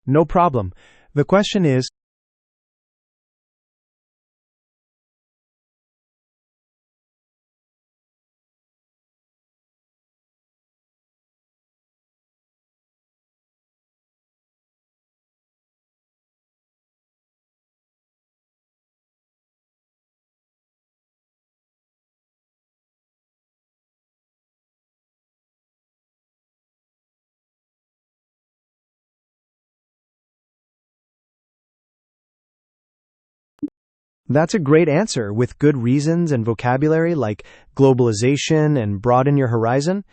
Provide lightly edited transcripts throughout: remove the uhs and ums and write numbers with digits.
No problem. The question is, that's a great answer with good reasons and vocabulary like globalization and broaden your horizon.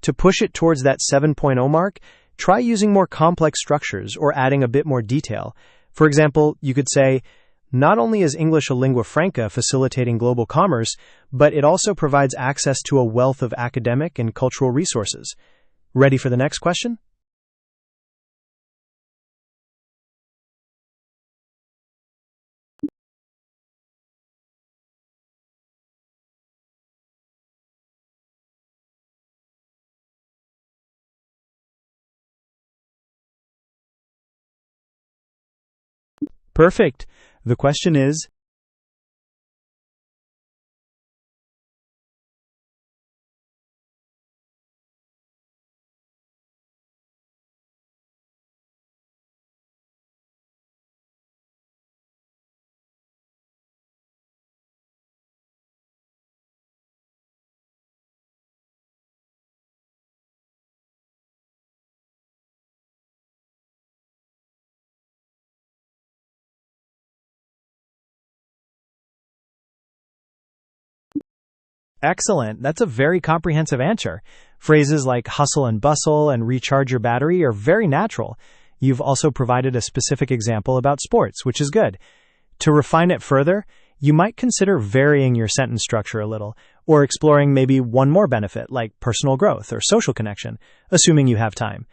To push it towards that 7.0 mark, try using more complex structures or adding a bit more detail. For example, you could say, not only is English a lingua franca facilitating global commerce, but it also provides access to a wealth of academic and cultural resources. Ready for the next question? Perfect. The question is, excellent. That's a very comprehensive answer. Phrases like hustle and bustle and recharge your battery are very natural. You've also provided a specific example about sports, which is good. To refine it further, you might consider varying your sentence structure a little, or exploring maybe one more benefit, like personal growth or social connection, assuming you have time.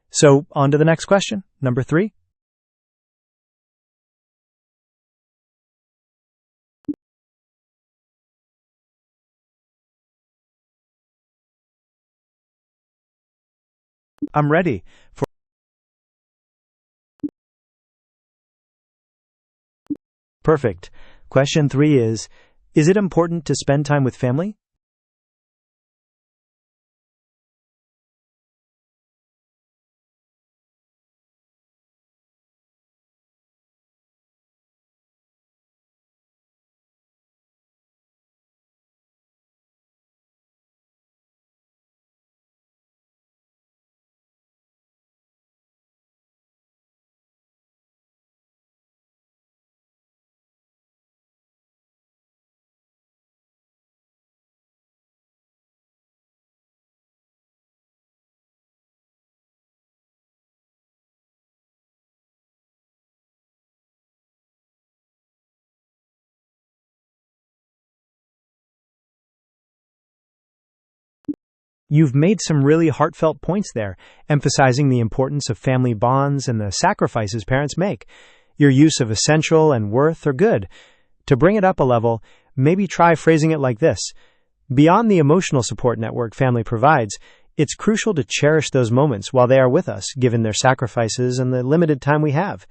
So, on to the next question, number 3. I'm ready. Perfect. Question 3 is it important to spend time with family? You've made some really heartfelt points there, emphasizing the importance of family bonds and the sacrifices parents make. Your use of essential and worth are good. To bring it up a level, maybe try phrasing it like this. Beyond the emotional support network family provides, it's crucial to cherish those moments while they are with us, given their sacrifices and the limited time we have.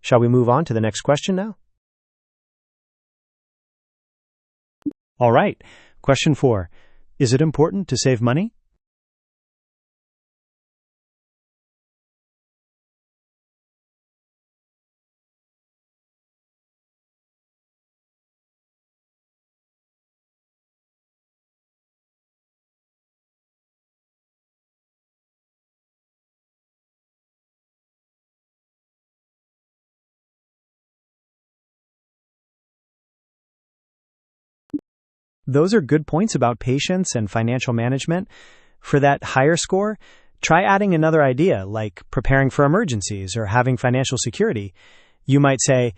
Shall we move on to the next question now? All right. Question 4. Is it important to save money? Those are good points about patience and financial management. For that higher score, try adding another idea like preparing for emergencies or having financial security. You might say,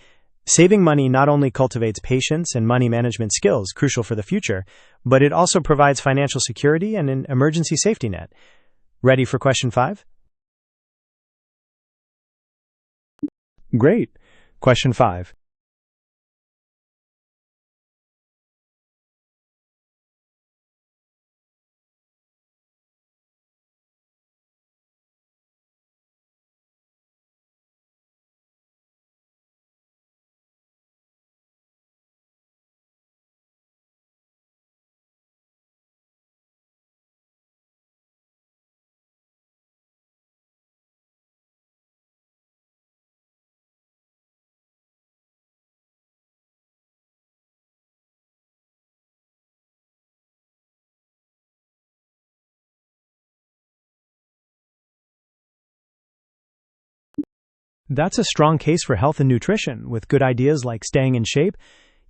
saving money not only cultivates patience and money management skills crucial for the future, but it also provides financial security and an emergency safety net. Ready for question 5? Great. Question 5. That's a strong case for health and nutrition, with good ideas like staying in shape.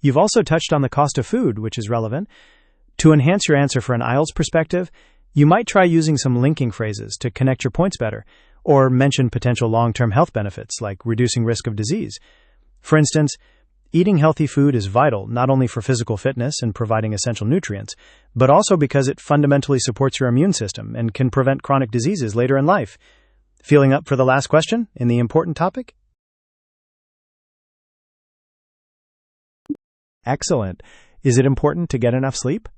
You've also touched on the cost of food, which is relevant. To enhance your answer for an IELTS perspective, you might try using some linking phrases to connect your points better, or mention potential long-term health benefits like reducing risk of disease. For instance, eating healthy food is vital not only for physical fitness and providing essential nutrients, but also because it fundamentally supports your immune system and can prevent chronic diseases later in life. Feeling up for the last question in the important topic? Excellent. Is it important to get enough sleep?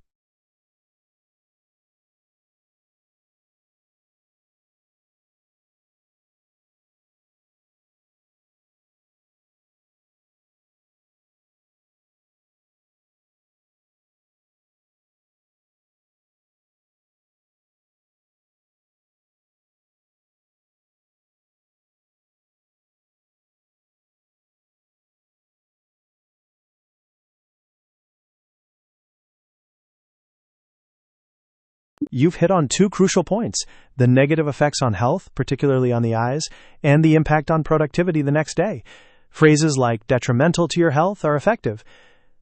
You've hit on two crucial points: the negative effects on health, particularly on the eyes, and the impact on productivity the next day. Phrases like detrimental to your health are effective.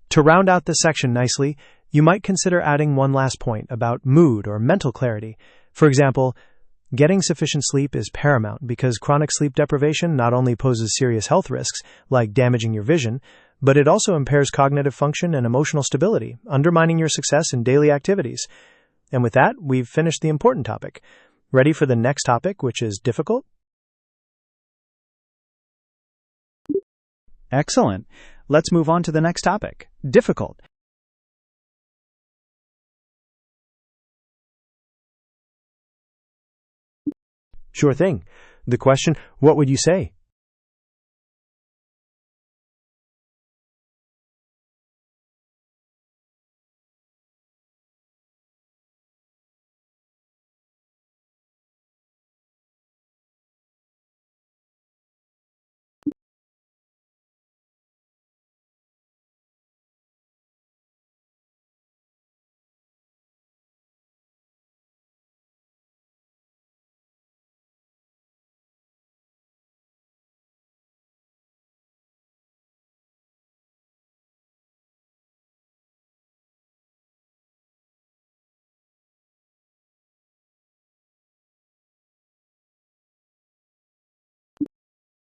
To round out this section nicely, you might consider adding one last point about mood or mental clarity. For example, getting sufficient sleep is paramount because chronic sleep deprivation not only poses serious health risks, like damaging your vision, but it also impairs cognitive function and emotional stability, undermining your success in daily activities. And with that, we've finished the important topic. Ready for the next topic, which is difficult? Excellent. Let's move on to the next topic, difficult. Sure thing. The question, what would you say?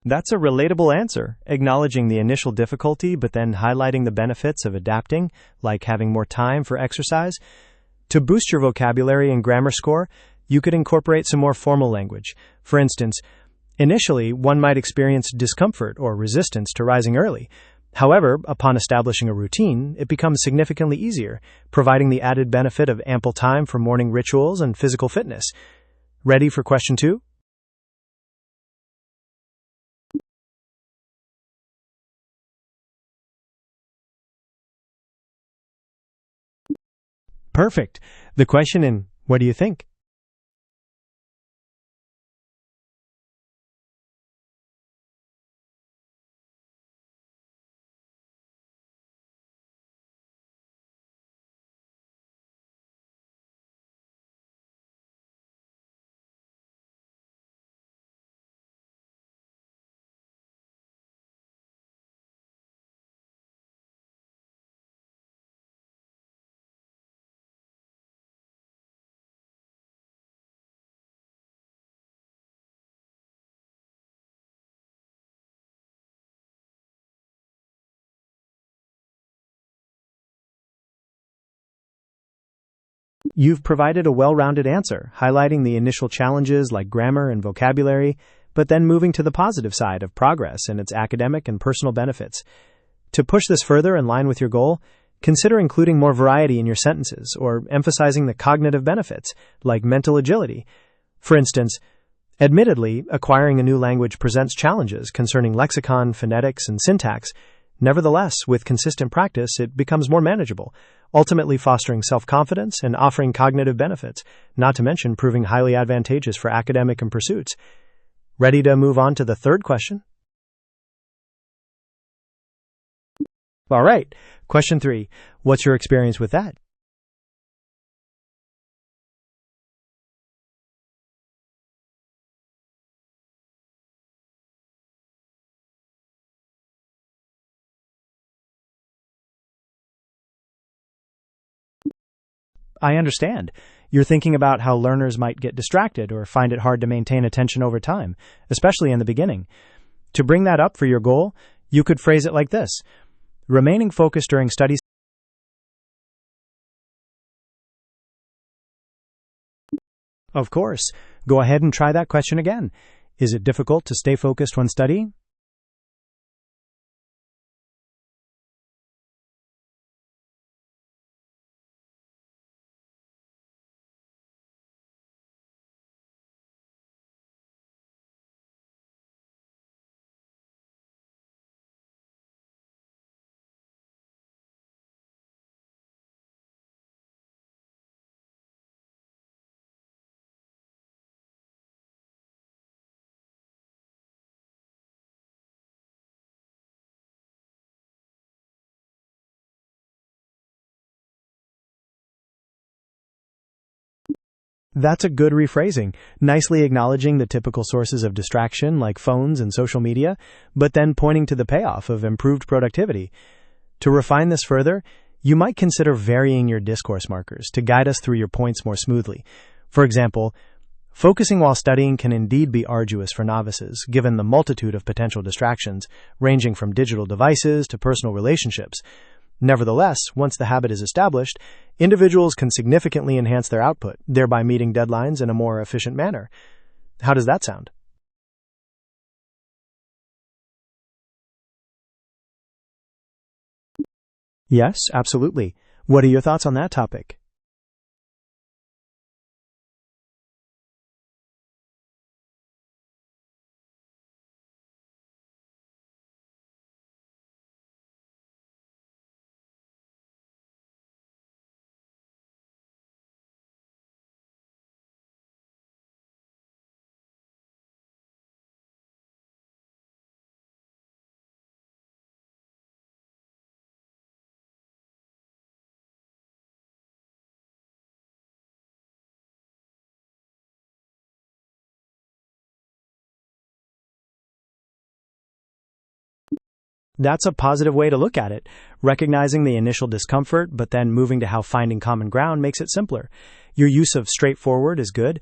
That's a relatable answer, acknowledging the initial difficulty but then highlighting the benefits of adapting, like having more time for exercise. To boost your vocabulary and grammar score, you could incorporate some more formal language. For instance, initially, one might experience discomfort or resistance to rising early. However, upon establishing a routine, it becomes significantly easier, providing the added benefit of ample time for morning rituals and physical fitness. Ready for question two? Perfect. The question in what do you think? You've provided a well-rounded answer, highlighting the initial challenges like grammar and vocabulary, but then moving to the positive side of progress and its academic and personal benefits. To push this further in line with your goal, consider including more variety in your sentences or emphasizing the cognitive benefits, like mental agility. For instance, admittedly, acquiring a new language presents challenges concerning lexicon, phonetics, and syntax. Nevertheless, with consistent practice, it becomes more manageable, ultimately fostering self-confidence and offering cognitive benefits, not to mention proving highly advantageous for academic and pursuits. Ready to move on to the third question? All right. Question three. What's your experience with that? I understand. You're thinking about how learners might get distracted or find it hard to maintain attention over time, especially in the beginning. To bring that up for your goal, you could phrase it like this: remaining focused during studies. Of course. Go ahead and try that question again. Is it difficult to stay focused when studying? That's a good rephrasing, nicely acknowledging the typical sources of distraction like phones and social media, but then pointing to the payoff of improved productivity. To refine this further, you might consider varying your discourse markers to guide us through your points more smoothly. For example, focusing while studying can indeed be arduous for novices, given the multitude of potential distractions, ranging from digital devices to personal relationships. Nevertheless, once the habit is established, individuals can significantly enhance their output, thereby meeting deadlines in a more efficient manner. How does that sound? Yes, absolutely. What are your thoughts on that topic? That's a positive way to look at it, recognizing the initial discomfort, but then moving to how finding common ground makes it simpler. Your use of straightforward is good.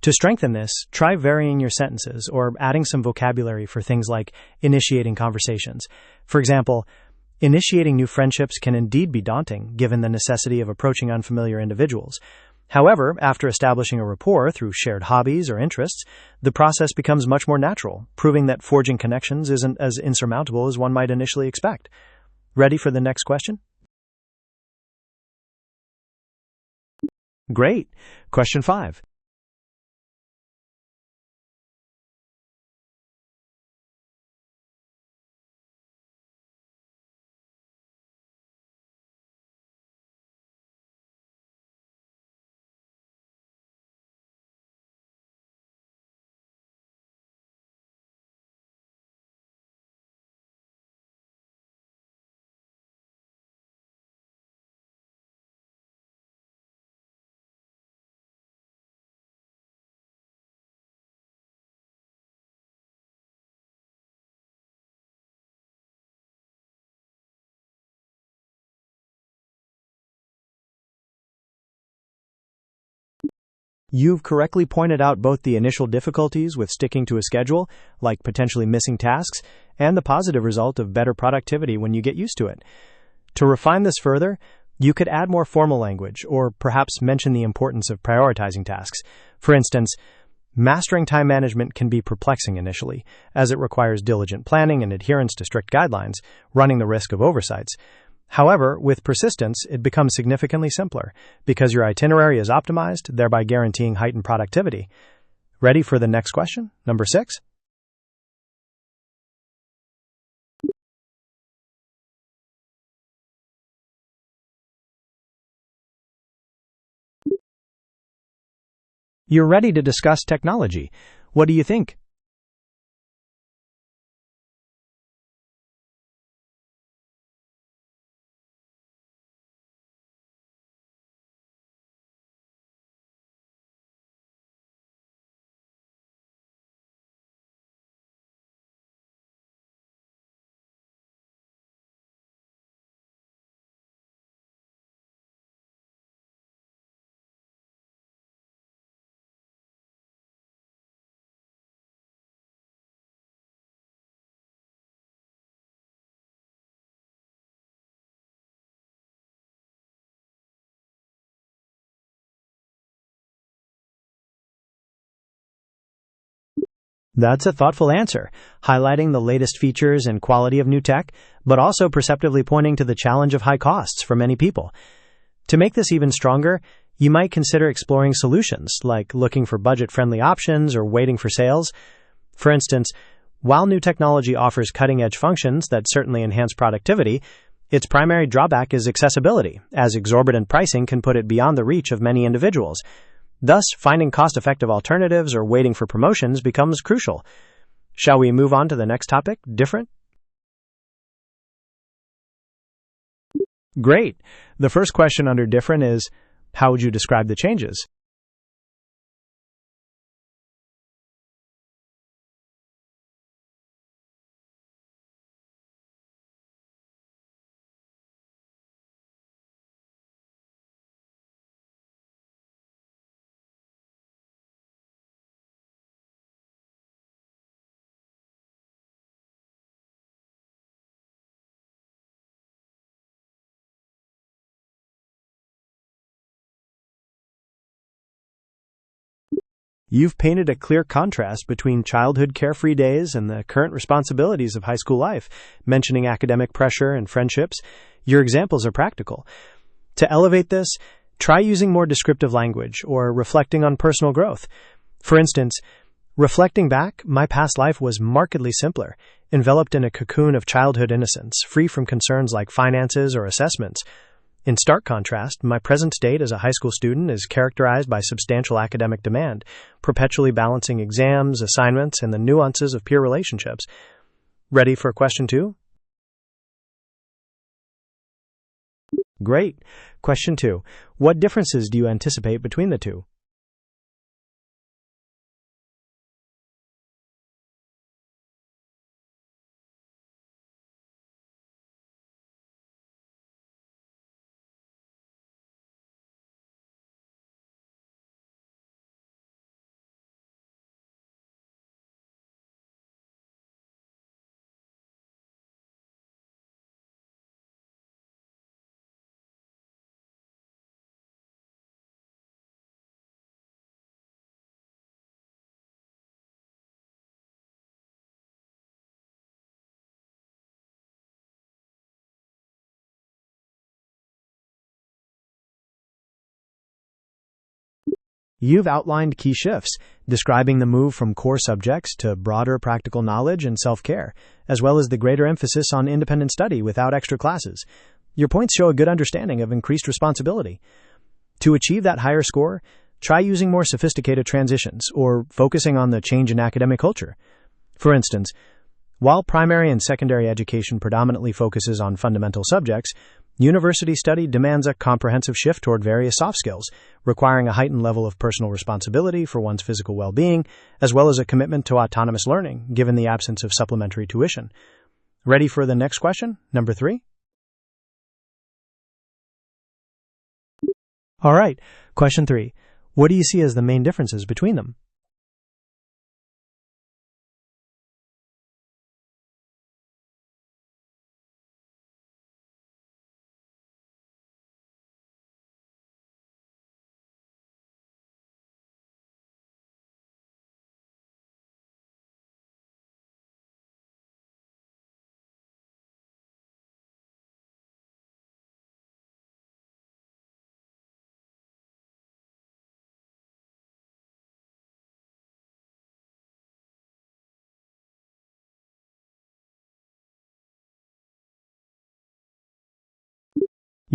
To strengthen this, try varying your sentences or adding some vocabulary for things like initiating conversations. For example, initiating new friendships can indeed be daunting, given the necessity of approaching unfamiliar individuals. However, after establishing a rapport through shared hobbies or interests, the process becomes much more natural, proving that forging connections isn't as insurmountable as one might initially expect. Ready for the next question? Great. Question 5. You've correctly pointed out both the initial difficulties with sticking to a schedule, like potentially missing tasks, and the positive result of better productivity when you get used to it. To refine this further, you could add more formal language, or perhaps mention the importance of prioritizing tasks. For instance, mastering time management can be perplexing initially, as it requires diligent planning and adherence to strict guidelines, running the risk of oversights. However, with persistence, it becomes significantly simpler, because your itinerary is optimized, thereby guaranteeing heightened productivity. Ready for the next question? Number 6? You're ready to discuss technology. What do you think? That's a thoughtful answer, highlighting the latest features and quality of new tech, but also perceptively pointing to the challenge of high costs for many people. To make this even stronger, you might consider exploring solutions, like looking for budget-friendly options or waiting for sales. For instance, while new technology offers cutting-edge functions that certainly enhance productivity, its primary drawback is accessibility, as exorbitant pricing can put it beyond the reach of many individuals. Thus, finding cost-effective alternatives or waiting for promotions becomes crucial. Shall we move on to the next topic, different? Great. The first question under different is, how would you describe the changes? You've painted a clear contrast between childhood carefree days and the current responsibilities of high school life, mentioning academic pressure and friendships. Your examples are practical. To elevate this, try using more descriptive language or reflecting on personal growth. For instance, reflecting back, my past life was markedly simpler, enveloped in a cocoon of childhood innocence, free from concerns like finances or assessments. In stark contrast, my present state as a high school student is characterized by substantial academic demand, perpetually balancing exams, assignments, and the nuances of peer relationships. Ready for question 2? Great. Question 2. What differences do you anticipate between the two? You've outlined key shifts, describing the move from core subjects to broader practical knowledge and self-care, as well as the greater emphasis on independent study without extra classes. Your points show a good understanding of increased responsibility. To achieve that higher score, try using more sophisticated transitions or focusing on the change in academic culture. For instance, while primary and secondary education predominantly focuses on fundamental subjects, university study demands a comprehensive shift toward various soft skills, requiring a heightened level of personal responsibility for one's physical well-being, as well as a commitment to autonomous learning, given the absence of supplementary tuition. Ready for the next question, number 3? All right, question 3. What do you see as the main differences between them?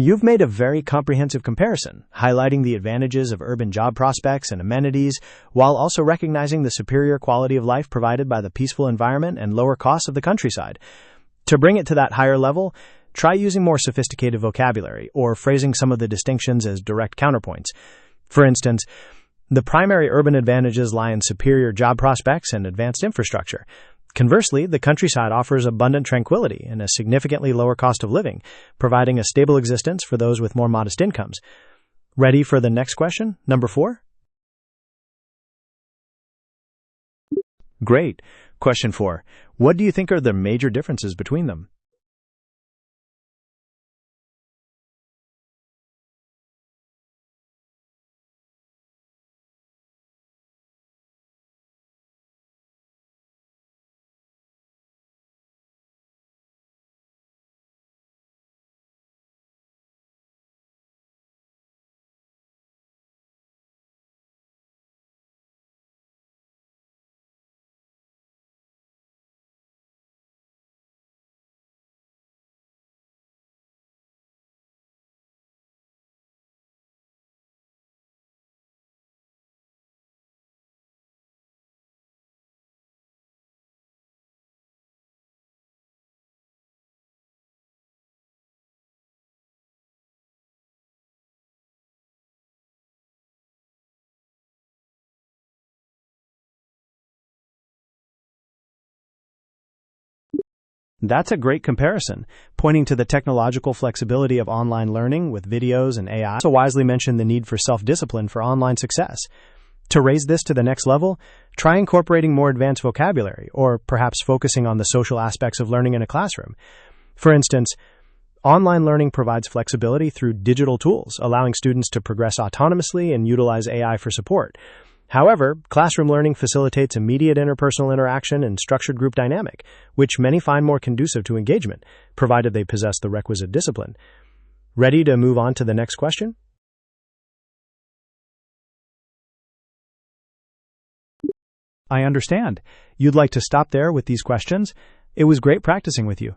You've made a very comprehensive comparison, highlighting the advantages of urban job prospects and amenities, while also recognizing the superior quality of life provided by the peaceful environment and lower costs of the countryside. To bring it to that higher level, try using more sophisticated vocabulary or phrasing some of the distinctions as direct counterpoints. For instance, the primary urban advantages lie in superior job prospects and advanced infrastructure. Conversely, the countryside offers abundant tranquility and a significantly lower cost of living, providing a stable existence for those with more modest incomes. Ready for the next question, number 4? Great. Question 4. What do you think are the major differences between them? That's a great comparison, pointing to the technological flexibility of online learning with videos and AI. Also wisely mentioned the need for self-discipline for online success. To raise this to the next level, try incorporating more advanced vocabulary, or perhaps focusing on the social aspects of learning in a classroom. For instance, online learning provides flexibility through digital tools, allowing students to progress autonomously and utilize AI for support. However, classroom learning facilitates immediate interpersonal interaction and structured group dynamic, which many find more conducive to engagement, provided they possess the requisite discipline. Ready to move on to the next question? I understand. You'd like to stop there with these questions? It was great practicing with you.